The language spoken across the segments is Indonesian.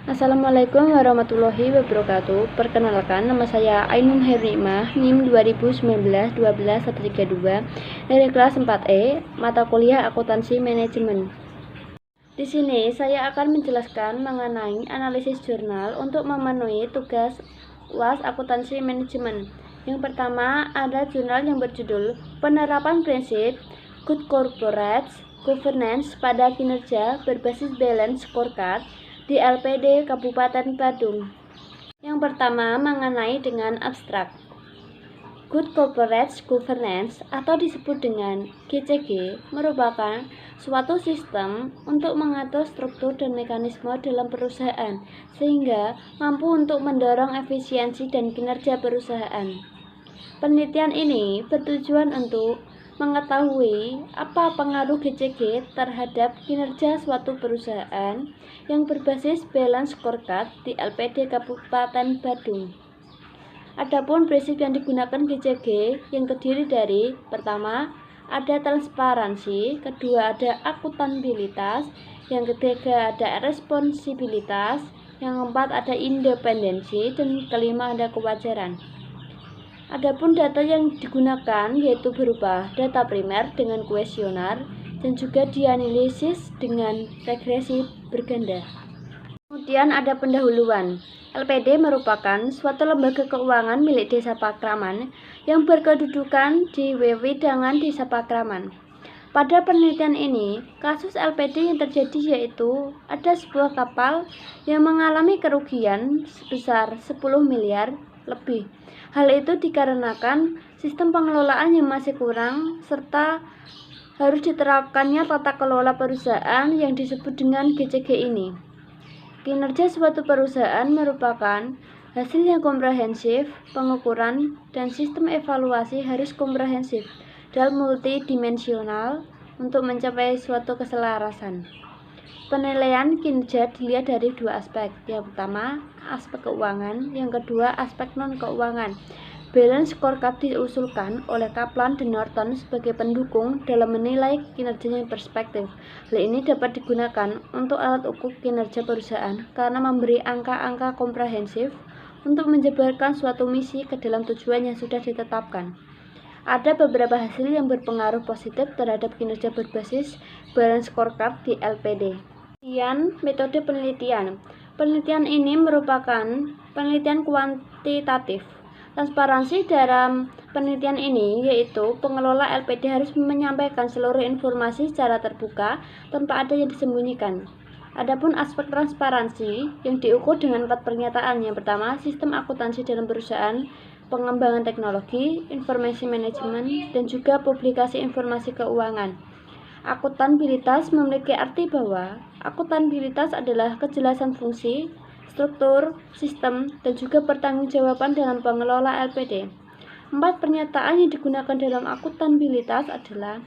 Assalamualaikum warahmatullahi wabarakatuh. Perkenalkan, nama saya Ainun Hernikmah, NIM 2019-12-132 dari kelas 4E, mata kuliah Akuntansi Manajemen. Di sini saya akan menjelaskan mengenai analisis jurnal untuk memenuhi tugas UAS Akuntansi Manajemen. Yang pertama, ada jurnal yang berjudul Penerapan Prinsip Good Corporate Governance pada Kinerja Berbasis Balance Scorecard di LPD Kabupaten Badung. Yang pertama mengenai dengan abstrak. Good Corporate Governance atau disebut dengan GCG merupakan suatu sistem untuk mengatur struktur dan mekanisme dalam perusahaan sehingga mampu untuk mendorong efisiensi dan kinerja perusahaan. Penelitian ini bertujuan untuk mengetahui apa pengaruh GCG terhadap kinerja suatu perusahaan yang berbasis balance scorecard di LPD Kabupaten Badung. Adapun prinsip yang digunakan GCG yang terdiri dari pertama, ada transparansi, kedua ada akuntabilitas, yang ketiga ada responsibilitas, yang keempat ada independensi, dan kelima ada kewajaran. Adapun data yang digunakan yaitu berupa data primer dengan kuesioner dan juga dianalisis dengan regresi berganda. Kemudian ada pendahuluan. LPD merupakan suatu lembaga keuangan milik Desa Pakraman yang berkedudukan di Wewidangan Desa Pakraman. Pada penelitian ini, kasus LPD yang terjadi yaitu ada sebuah kapal yang mengalami kerugian sebesar 10 miliar lebih. Hal itu dikarenakan sistem pengelolaan yang masih kurang serta harus diterapkannya tata kelola perusahaan yang disebut dengan GCG ini. Kinerja suatu perusahaan merupakan hasil yang komprehensif, pengukuran dan sistem evaluasi harus komprehensif dan multidimensional untuk mencapai suatu keselarasan. Penilaian kinerja dilihat dari dua aspek. Yang pertama, aspek keuangan, yang kedua, aspek non-keuangan. Balance scorecard diusulkan oleh Kaplan dan Norton sebagai pendukung dalam menilai kinerjanya perspektif. Hal ini dapat digunakan untuk alat ukur kinerja perusahaan karena memberi angka-angka komprehensif untuk menjabarkan suatu misi ke dalam tujuan yang sudah ditetapkan. Ada beberapa hasil yang berpengaruh positif terhadap kinerja berbasis balance scorecard di LPD. Kemudian, metode penelitian. Penelitian ini merupakan penelitian kuantitatif. Transparansi dalam penelitian ini yaitu pengelola LPD harus menyampaikan seluruh informasi secara terbuka tanpa ada yang disembunyikan. Adapun aspek transparansi yang diukur dengan 4 pernyataan. Yang pertama, sistem akuntansi dalam perusahaan, pengembangan teknologi, informasi manajemen, dan juga publikasi informasi keuangan. Akuntabilitas memiliki arti bahwa akuntabilitas adalah kejelasan fungsi, struktur, sistem, dan juga pertanggungjawaban dalam pengelola LPD. 4 pernyataan yang digunakan dalam akuntabilitas adalah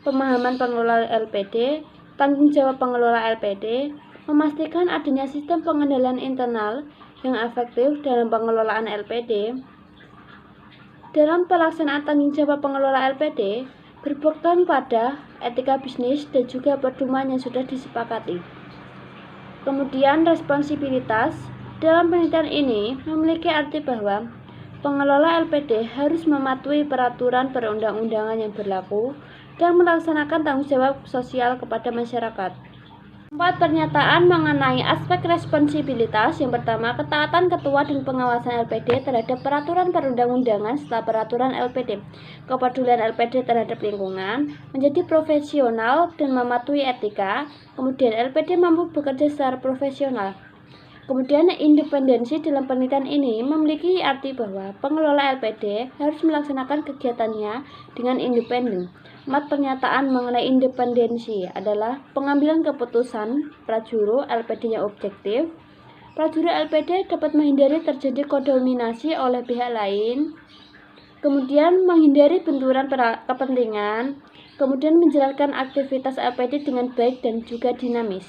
pemahaman pengelola LPD, tanggung jawab pengelola LPD, memastikan adanya sistem pengendalian internal yang efektif dalam pengelolaan LPD. Dalam pelaksanaan tanggung jawab pengelola LPD, berpegang pada etika bisnis dan juga pedoman yang sudah disepakati. Kemudian responsibilitas dalam penelitian ini memiliki arti bahwa pengelola LPD harus mematuhi peraturan perundang-undangan yang berlaku dan melaksanakan tanggung jawab sosial kepada masyarakat. 4 pernyataan mengenai aspek responsibilitas. Yang pertama, ketaatan ketua dan pengawasan LPD terhadap peraturan perundang-undangan serta peraturan LPD. Kepedulian LPD terhadap lingkungan, menjadi profesional dan mematuhi etika. Kemudian LPD mampu bekerja secara profesional. Kemudian independensi dalam penelitian ini memiliki arti bahwa pengelola LPD harus melaksanakan kegiatannya dengan independen. 4 pernyataan mengenai independensi adalah pengambilan keputusan prajuru LPD yang objektif. Prajuru LPD dapat menghindari terjadi kodominasi oleh pihak lain. Kemudian menghindari benturan kepentingan. Kemudian menjalankan aktivitas LPD dengan baik dan juga dinamis.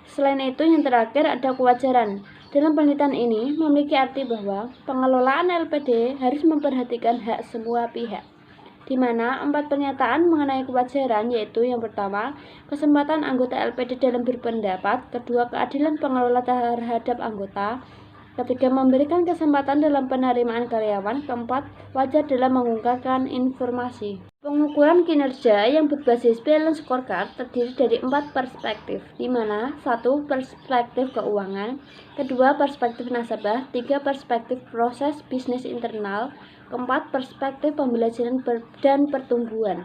Selain itu, yang terakhir ada kewajaran. Dalam penelitian ini memiliki arti bahwa pengelolaan LPD harus memperhatikan hak semua pihak. di mana 4 pernyataan mengenai kewajaran, yaitu yang pertama, kesempatan anggota LPD dalam berpendapat, kedua, keadilan pengelola terhadap anggota, ketiga, memberikan kesempatan dalam penerimaan karyawan, keempat, wajar dalam mengungkapkan informasi. Pengukuran kinerja yang berbasis balance scorecard terdiri dari 4 perspektif, di mana 1. Perspektif keuangan, kedua, perspektif nasabah, 3. Perspektif proses bisnis internal, keempat, perspektif pembelajaran dan pertumbuhan.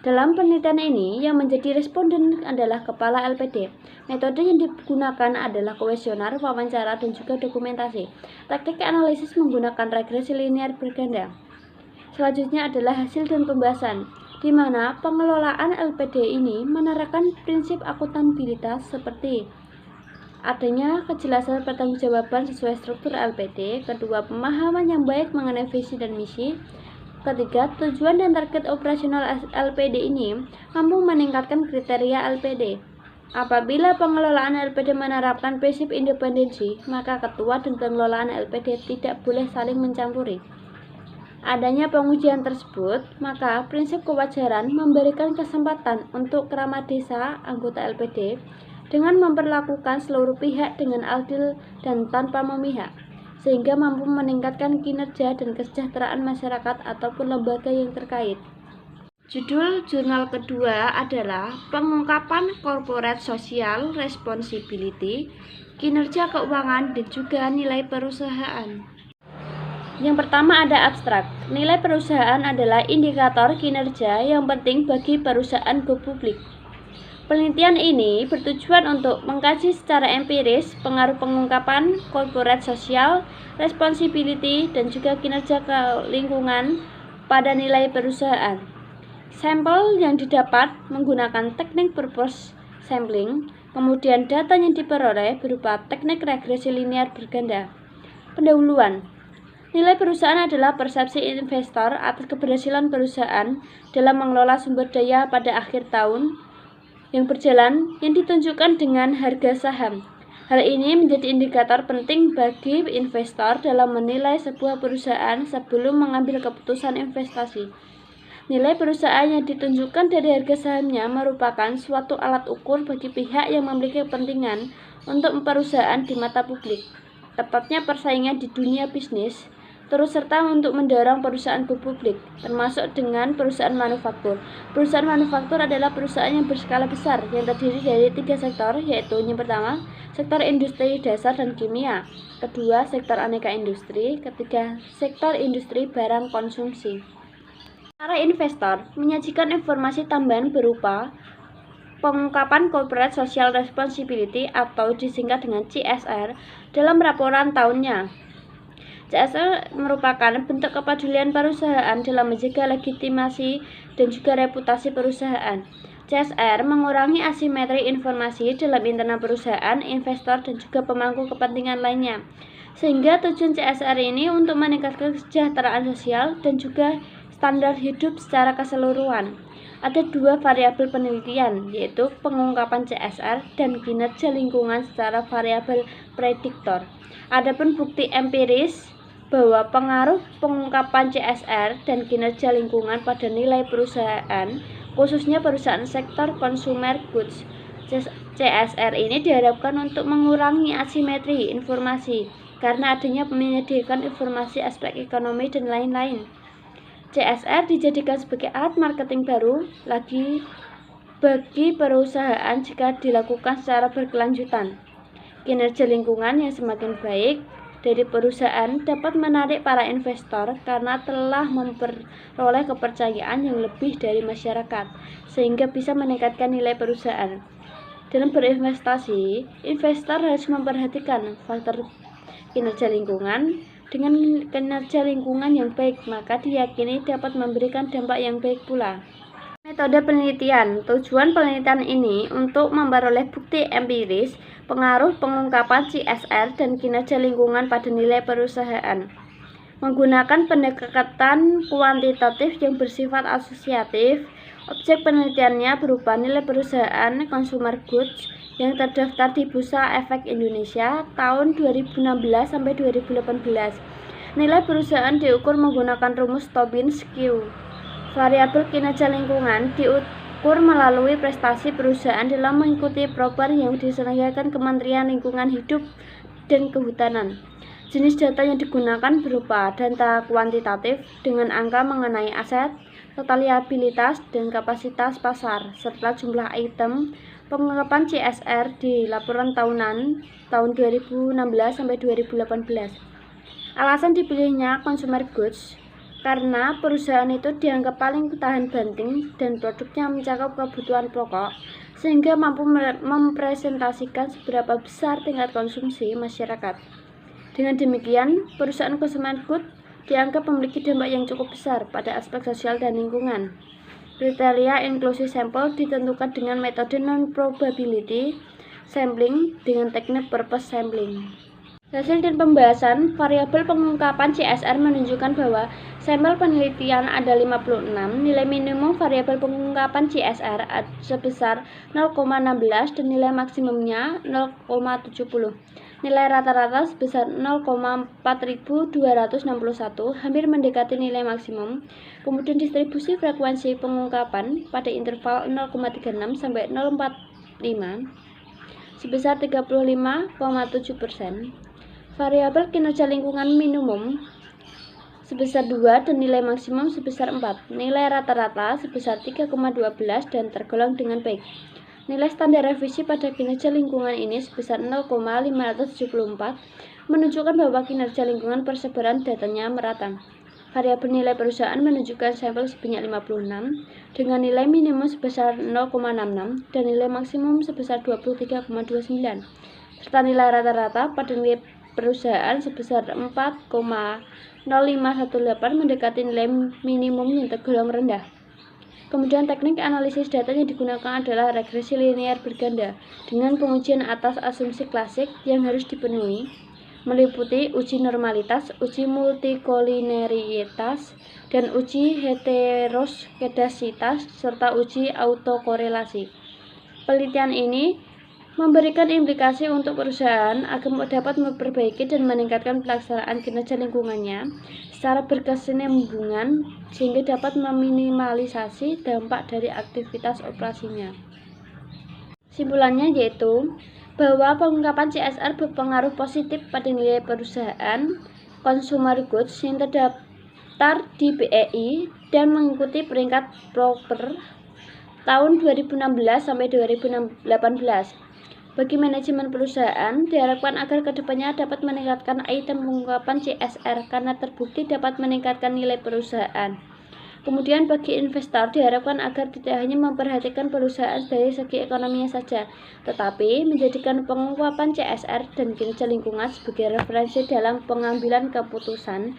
Dalam penelitian ini, yang menjadi responden adalah kepala LPD. Metode yang digunakan adalah kuesioner, wawancara, dan juga dokumentasi. Teknik analisis menggunakan regresi linear berganda. Selanjutnya adalah hasil dan pembahasan, di mana pengelolaan LPD ini menerapkan prinsip akuntabilitas seperti adanya kejelasan pertanggungjawaban sesuai struktur LPD, kedua, pemahaman yang baik mengenai visi dan misi, ketiga, tujuan dan target operasional LPD ini mampu meningkatkan kriteria LPD. Apabila pengelolaan LPD menerapkan prinsip independensi, maka ketua dan pengelolaan LPD tidak boleh saling mencampuri. Adanya pengujian tersebut, maka prinsip kewajaran memberikan kesempatan untuk keramat desa anggota LPD dengan memperlakukan seluruh pihak dengan adil dan tanpa memihak, sehingga mampu meningkatkan kinerja dan kesejahteraan masyarakat ataupun lembaga yang terkait. Judul jurnal kedua adalah Pengungkapan Corporate Social Responsibility, Kinerja Keuangan, dan juga Nilai Perusahaan. Yang pertama ada abstrak. Nilai perusahaan adalah indikator kinerja yang penting bagi perusahaan go publik. Penelitian ini bertujuan untuk mengkaji secara empiris pengaruh pengungkapan corporate social responsibility dan juga kinerja lingkungan pada nilai perusahaan. Sampel yang didapat menggunakan teknik purpose sampling, kemudian data yang diperoleh berupa teknik regresi linear berganda. Pendahuluan. Nilai perusahaan adalah persepsi investor atas keberhasilan perusahaan dalam mengelola sumber daya pada akhir tahun yang berjalan yang ditunjukkan dengan harga saham. Hal ini menjadi indikator penting bagi investor dalam menilai sebuah perusahaan sebelum mengambil keputusan investasi. Nilai perusahaan yang ditunjukkan dari harga sahamnya merupakan suatu alat ukur bagi pihak yang memiliki kepentingan untuk perusahaan di mata publik, tepatnya persaingan di dunia bisnis, terus serta untuk mendorong perusahaan go publik, termasuk dengan perusahaan manufaktur. Perusahaan manufaktur adalah perusahaan yang berskala besar yang terdiri dari 3 sektor, yaitu yang pertama, sektor industri dasar dan kimia, kedua, sektor aneka industri, ketiga, sektor industri barang konsumsi. Para investor menyajikan informasi tambahan berupa pengungkapan Corporate Social Responsibility atau disingkat dengan CSR dalam laporan tahunnya. CSR merupakan bentuk kepedulian perusahaan dalam menjaga legitimasi dan juga reputasi perusahaan. CSR mengurangi asimetri informasi dalam internal perusahaan, investor, dan juga pemangku kepentingan lainnya. Sehingga tujuan CSR ini untuk meningkatkan kesejahteraan sosial dan juga standar hidup secara keseluruhan. Ada 2 variabel penelitian, yaitu pengungkapan CSR dan kinerja lingkungan secara variabel prediktor. Adapun bukti empiris bahwa pengaruh pengungkapan CSR dan kinerja lingkungan pada nilai perusahaan, khususnya perusahaan sektor consumer goods. CSR ini diharapkan untuk mengurangi asimetri informasi karena adanya menyediakan informasi aspek ekonomi dan lain-lain. CSR dijadikan sebagai alat marketing baru lagi bagi perusahaan jika dilakukan secara berkelanjutan. Kinerja lingkungan yang semakin baik dari perusahaan dapat menarik para investor karena telah memperoleh kepercayaan yang lebih dari masyarakat, sehingga bisa meningkatkan nilai perusahaan. Dalam berinvestasi, investor harus memperhatikan faktor kinerja lingkungan. Dengan kinerja lingkungan yang baik, maka diyakini dapat memberikan dampak yang baik pula. Metode penelitian. Tujuan penelitian ini untuk memperoleh bukti empiris pengaruh pengungkapan CSR dan kinerja lingkungan pada nilai perusahaan. Menggunakan pendekatan kuantitatif yang bersifat asosiatif, objek penelitiannya berupa nilai perusahaan consumer goods yang terdaftar di Bursa Efek Indonesia tahun 2016 sampai 2018. Nilai perusahaan diukur menggunakan rumus Tobin-Skew Variabel kinerja lingkungan diukur melalui prestasi perusahaan dalam mengikuti program yang diselenggarakan Kementerian Lingkungan Hidup dan Kehutanan. Jenis data yang digunakan berupa data kuantitatif dengan angka mengenai aset, totalitas dan kapasitas pasar, serta jumlah item pengungkapan CSR di laporan tahunan tahun 2016 sampai 2018. Alasan dipilihnya consumer goods karena perusahaan itu dianggap paling tahan banting dan produknya mencakup kebutuhan pokok sehingga mampu mempresentasikan seberapa besar tingkat konsumsi masyarakat. Dengan demikian, perusahaan consumer goods dianggap memiliki dampak yang cukup besar pada aspek sosial dan lingkungan. Kriteria inklusi sampel ditentukan dengan metode non-probability sampling dengan teknik purpose sampling. Hasil dan pembahasan variabel pengungkapan CSR menunjukkan bahwa sampel penelitian ada 56, nilai minimum variabel pengungkapan CSR sebesar 0,16 dan nilai maksimumnya 0,70. Nilai rata-rata sebesar 0,4261, hampir mendekati nilai maksimum. Kemudian distribusi frekuensi pengungkapan pada interval 0,36 sampai 0,45 sebesar 35,7%. Variabel kinerja lingkungan minimum sebesar 2 dan nilai maksimum sebesar 4. Nilai rata-rata sebesar 3,12 dan tergolong dengan baik. Nilai standar revisi pada kinerja lingkungan ini sebesar 0,574 menunjukkan bahwa kinerja lingkungan persebaran datanya merata. Variabel nilai perusahaan menunjukkan sampel sebanyak 56 dengan nilai minimum sebesar 0,66 dan nilai maksimum sebesar 23,29 serta nilai rata-rata pada nilai perusahaan sebesar 4,0518 mendekati nilai minimum yang tergolong rendah. Kemudian teknik analisis data yang digunakan adalah regresi linear berganda dengan pengujian atas asumsi klasik yang harus dipenuhi, meliputi uji normalitas, uji multikolineritas, dan uji heteroskedasitas serta uji autokorelasi. Penelitian ini memberikan implikasi untuk perusahaan agar dapat memperbaiki dan meningkatkan pelaksanaan kinerja lingkungannya secara berkesinambungan sehingga dapat meminimalisasi dampak dari aktivitas operasinya. Kesimpulannya yaitu bahwa pengungkapan CSR berpengaruh positif pada nilai perusahaan consumer goods yang terdaftar di BEI dan mengikuti peringkat proper tahun 2016 sampai 2018. Bagi manajemen perusahaan, diharapkan agar kedepannya dapat meningkatkan item pengungkapan CSR karena terbukti dapat meningkatkan nilai perusahaan. Kemudian bagi investor diharapkan agar tidak hanya memperhatikan perusahaan dari segi ekonominya saja, tetapi menjadikan pengungkapan CSR dan kinerja lingkungan sebagai referensi dalam pengambilan keputusan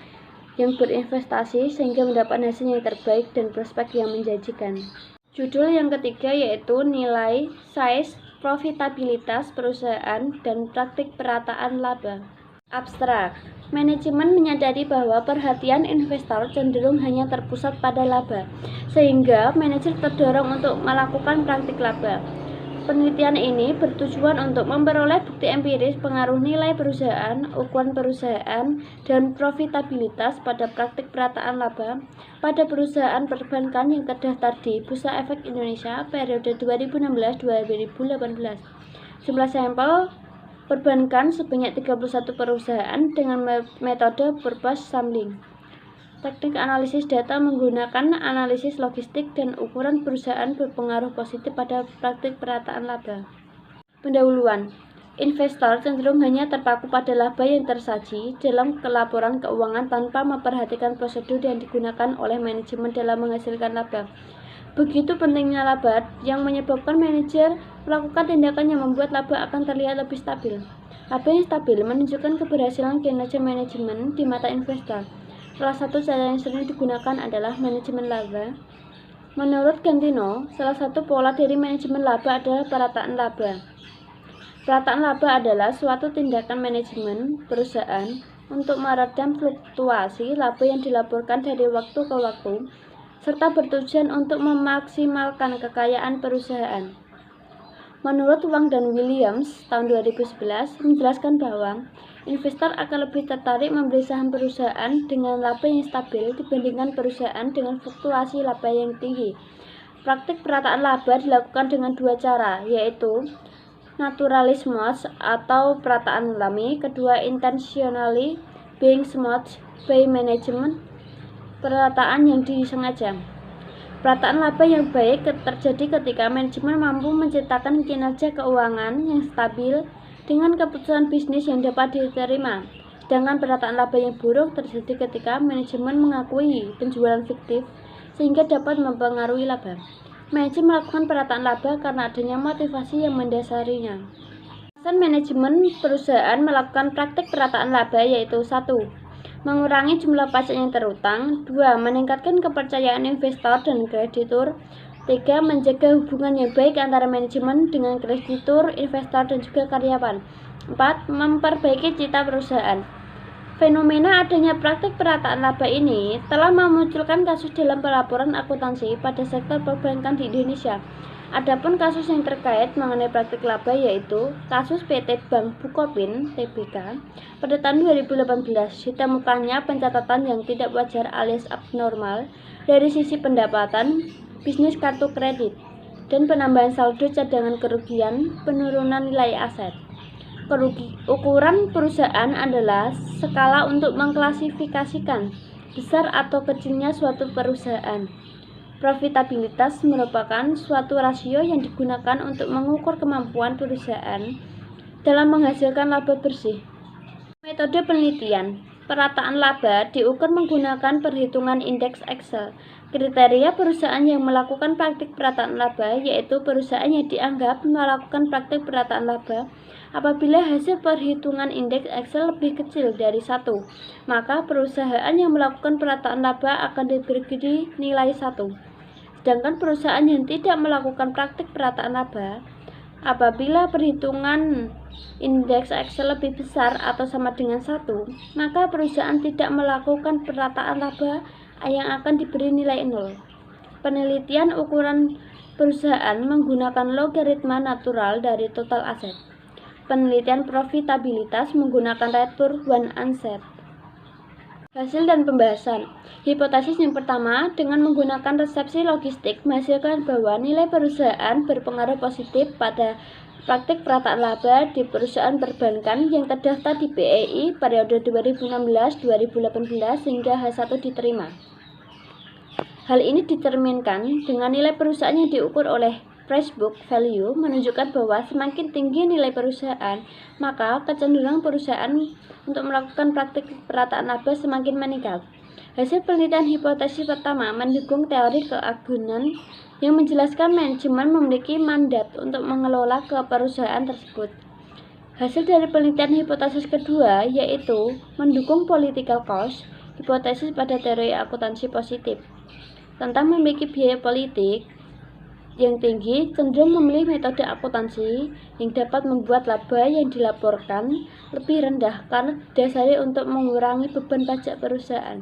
yang berinvestasi sehingga mendapat hasil yang terbaik dan prospek yang menjanjikan. Judul yang ketiga yaitu nilai, size, profitabilitas perusahaan, dan praktik perataan laba. Abstrak. Manajemen menyadari bahwa perhatian investor cenderung hanya terpusat pada laba, sehingga manajer terdorong untuk melakukan praktik laba. Penelitian ini bertujuan untuk memperoleh bukti empiris pengaruh nilai perusahaan, ukuran perusahaan, dan profitabilitas pada praktik perataan laba pada perusahaan perbankan yang terdaftar di Bursa Efek Indonesia periode 2016-2018. Jumlah sampel perbankan sebanyak 31 perusahaan dengan metode purpose sampling. Teknik analisis data menggunakan analisis logistik dan ukuran perusahaan berpengaruh positif pada praktik perataan laba. Pendahuluan. Investor cenderung hanya terpaku pada laba yang tersaji dalam laporan keuangan tanpa memperhatikan prosedur yang digunakan oleh manajemen dalam menghasilkan laba. Begitu pentingnya laba yang menyebabkan manajer melakukan tindakan yang membuat laba akan terlihat lebih stabil. Laba yang stabil menunjukkan keberhasilan kinerja manajemen di mata investor. Salah satu cara yang sering digunakan adalah manajemen laba. Menurut Gantino, salah satu pola dari manajemen laba adalah perataan laba. Perataan laba adalah suatu tindakan manajemen perusahaan untuk meredam fluktuasi laba yang dilaporkan dari waktu ke waktu, serta bertujuan untuk memaksimalkan kekayaan perusahaan. Menurut Wang dan Williams tahun 2011 menjelaskan bahwa investor akan lebih tertarik membeli saham perusahaan dengan laba yang stabil dibandingkan perusahaan dengan fluktuasi laba yang tinggi. Praktik perataan laba dilakukan dengan dua cara, yaitu naturally smooth atau perataan alami, kedua intentionally being smooth by management, perataan yang disengaja. Perataan laba yang baik terjadi ketika manajemen mampu menciptakan kinerja keuangan yang stabil dengan keputusan bisnis yang dapat diterima. Sedangkan perataan laba yang buruk terjadi ketika manajemen mengakui penjualan fiktif sehingga dapat mempengaruhi laba. Manajemen melakukan perataan laba karena adanya motivasi yang mendasarinya. Alasan manajemen perusahaan melakukan praktik perataan laba yaitu 1. Mengurangi jumlah pajak yang terutang. 2. Meningkatkan kepercayaan investor dan kreditur. 3. Menjaga hubungan yang baik antara manajemen dengan kreditur, investor, dan juga karyawan. 4. Memperbaiki citra perusahaan. Fenomena adanya praktik perataan laba ini telah memunculkan kasus dalam pelaporan akuntansi pada sektor perbankan di Indonesia. Adapun kasus yang terkait mengenai praktik laba yaitu kasus PT Bank Bukopin Tbk pada tahun 2018. Ditemukannya pencatatan yang tidak wajar alias abnormal dari sisi pendapatan, bisnis kartu kredit, dan penambahan saldo cadangan kerugian, penurunan nilai aset. Ukuran perusahaan adalah skala untuk mengklasifikasikan besar atau kecilnya suatu perusahaan. Profitabilitas merupakan suatu rasio yang digunakan untuk mengukur kemampuan perusahaan dalam menghasilkan laba bersih. Metode penelitian perataan laba diukur menggunakan perhitungan indeks Excel. Kriteria perusahaan yang melakukan praktik perataan laba yaitu perusahaan yang dianggap melakukan praktik perataan laba apabila hasil perhitungan indeks Excel lebih kecil dari 1, maka perusahaan yang melakukan perataan laba akan diberi nilai 1. Sedangkan perusahaan yang tidak melakukan praktik perataan laba, apabila perhitungan indeks Excel lebih besar atau sama dengan 1, maka perusahaan tidak melakukan perataan laba yang akan diberi nilai 0. Penelitian ukuran perusahaan menggunakan logaritma natural dari total aset. Penelitian profitabilitas menggunakan return on asset. Hasil dan pembahasan. Hipotesis yang pertama, dengan menggunakan resepsi logistik menghasilkan bahwa nilai perusahaan berpengaruh positif pada praktik perataan laba di perusahaan perbankan yang terdaftar di BEI periode 2016-2018 hingga H1 diterima. Hal ini dicerminkan dengan nilai perusahaan yang diukur oleh price book value menunjukkan bahwa semakin tinggi nilai perusahaan, maka kecenderungan perusahaan untuk melakukan praktik perataan laba semakin meningkat. Hasil penelitian hipotesis pertama mendukung teori keagunan yang menjelaskan manajemen memiliki mandat untuk mengelola ke perusahaan tersebut. Hasil dari penelitian hipotesis kedua yaitu mendukung political cost, hipotesis pada teori akuntansi positif, tentang memiliki biaya politik yang tinggi cenderung memilih metode akuntansi yang dapat membuat laba yang dilaporkan lebih rendah karena didasari untuk mengurangi beban pajak perusahaan.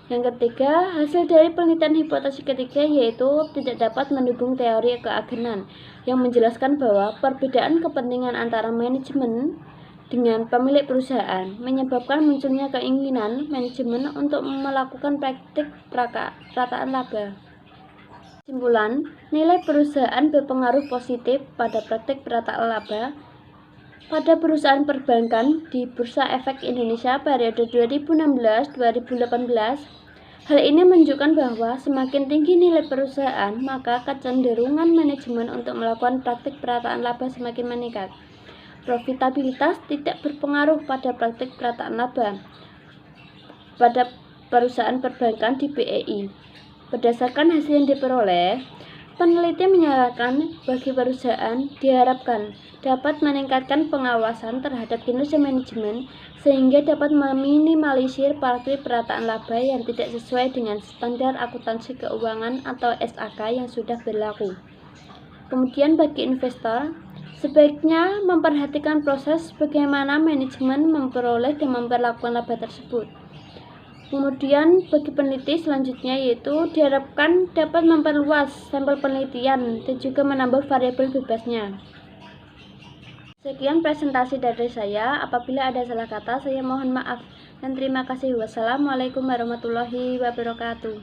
Yang ketiga, hasil dari penelitian hipotesis ketiga yaitu tidak dapat mendukung teori keagenan yang menjelaskan bahwa perbedaan kepentingan antara manajemen dengan pemilik perusahaan menyebabkan munculnya keinginan manajemen untuk melakukan praktik perataan laba. Kesimpulan, nilai perusahaan berpengaruh positif pada praktik perataan laba pada perusahaan perbankan di Bursa Efek Indonesia periode 2016-2018. Hal ini menunjukkan bahwa semakin tinggi nilai perusahaan, maka kecenderungan manajemen untuk melakukan praktik perataan laba semakin meningkat. Profitabilitas tidak berpengaruh pada praktik perataan laba pada perusahaan perbankan di BEI. Berdasarkan hasil yang diperoleh, peneliti menyarankan bagi perusahaan diharapkan dapat meningkatkan pengawasan terhadap kinerja manajemen sehingga dapat meminimalisir praktik perataan laba yang tidak sesuai dengan standar akuntansi keuangan atau SAK yang sudah berlaku. Kemudian bagi investor, sebaiknya memperhatikan proses bagaimana manajemen memperoleh dan memperlakukan laba tersebut. Kemudian bagi peneliti selanjutnya yaitu diharapkan dapat memperluas sampel penelitian dan juga menambah variabel bebasnya. Sekian presentasi dari saya. Apabila ada salah kata, saya mohon maaf dan terima kasih. Wassalamualaikum warahmatullahi wabarakatuh.